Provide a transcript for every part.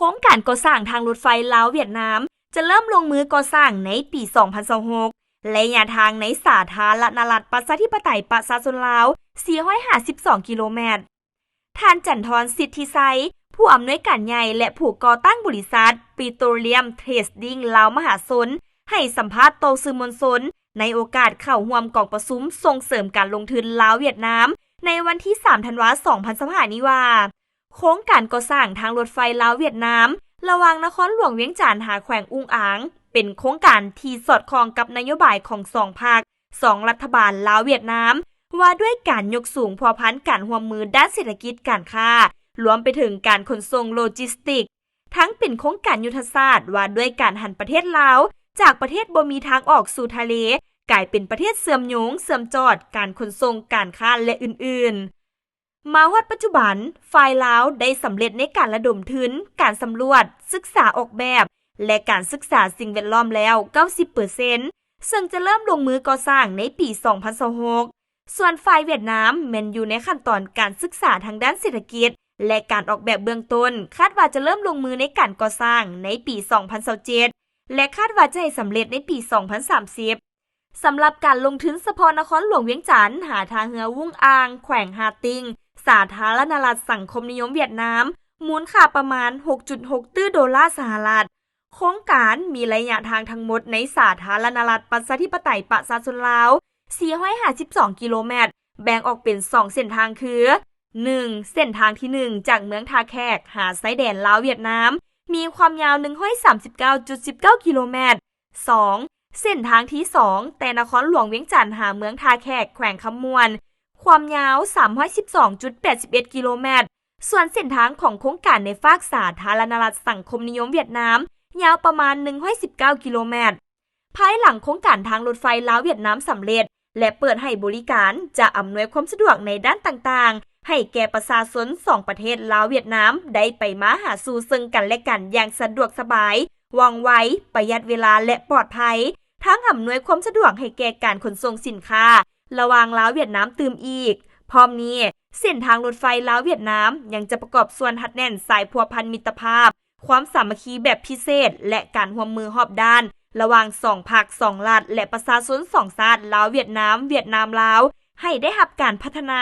รงการก่อสร้างทางรถไฟลาวเวียดนามจะเริ่มลงมือก่อสร้างในปี 2026 และระยะทางในสาธารณรัฐประชาธิปไตยประชาชนลาว 452 กิโลเมตร ท่านจันทร สิทธิไซผู้อำนวยการใหญ่และผู้ก่อตั้งบริษัทปิโตรเลียมเทรดดิ้งลาวมหาชนให้สัมภาษณ์ต่อสื่อมวลชนในโอกาสเข้าร่วมกองประชุมส่งเสริมการลงทุนลาวเวียดนามในวันที่ 3 ธันวาคม 2025 นี้ว่าโครงการก่อสร้างทางรถไฟลาวเวียดนามระหว่างนครหลวงเวียงจันทน์หาแขวงอุ้งอิงเป็นโครงการที่สอดคล้องกับนโยบายของ2 ภาค 2 รัฐบาลลาวเวียดนามว่าด้วยการยกสูงพัวพันการร่วมมือด้านเศรษฐกิจการค้ารวมไปถึงการขนส่งโลจิสติกส์ทั้งเป็นโครงการยุทธศาสตร์ว่าด้วยการหันประเทศลาวจากประเทศบ่มีทางออกสู่ทะเลกลายเป็นประเทศเสื่อมโยงเสื่อมจอดการขนส่งการค้าและอื่นๆมาฮอดปัจจุบันฝ่ายลาวได้สำเร็จในการระดมทุนการสำรวจศึกษาออกแบบและการศึกษาสิ่งแวดล้อมแล้ว 90% ซึ่งจะเริ่มลงมือก่อสร้างในปี 2026 ส่วนฝ่ายเวียดนามแม่นอยู่ในขั้นตอนการศึกษาทางด้านเศรษฐกิจและการออกแบบเบื้องต้นคาดว่าจะเริ่มลงมือในการก่อสร้างในปี 2027 และคาดว่าจะให้สำเร็จในปี 2030 สำหรับการลงทุนเฉพาะนครหลวงเวียงจันทน์หาทางเรือวุ้งอางแขวงฮาติงสาธารณรัฐสังคมนิยมเวียดนามมูลค่าประมาณ 6.6 ตื้อดอลลาร์สหรัฐโครงการมีระยะทางทั้งหมดในสาธารณรัฐประชาธิปไตยประชาชนลาว 452 กิโลเมตรแบ่งออกเป็น 2 เส้นทางคือ 1. เส้นทางที่ 1 จากเมืองท่าแขกหาชายแดนลาวเวียดนามมีความยาว 139.19 กิโลเมตร 2. เส้นทางที่ 2 แต่นครหลวงเวียงจันทน์หาเมืองท่าแขกแขวงคำมวนความยาว 312.81 กิโลเมตรส่วนเส้นทางของโครงการในภาคสาธารณรัฐสังคมนิยมเวียดนามยาวประมาณ 119 กิโลเมตรภายหลังโครงการทางรถไฟลาวเวียดนามสำเร็จและเปิดให้บริการจะอำนวยความสะดวกในด้านต่างๆให้แก่ประชาชน2 ประเทศลาวเวียดนามได้ไปมาหาสู่ซึ่งกันและกันอย่างสะดวกสบายว่องไวประหยัดเวลาและปลอดภัยทั้งอำนวยความสะดวกให้แก่การขนส่งสินค้าระหว่างลาวเวียดนามตื่มอีกพร้อมนี้เส้นทางรถไฟลาวเวียดนามยังจะประกอบส่วนหัดแน่นสายพัวพันมิตรภาพความสามัคคีแบบพิเศษและการร่วมมือรอบด้านระหว่าง2 ภาค 2 รัฐและประชาชน2 ชาติลาวเวียดนามลาวให้ได้รับการพัฒนา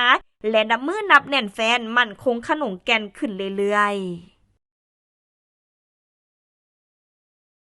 และนับมือนับแน่นแฟนมั่นคงขนงแก่นขึ้นเรื่อยๆ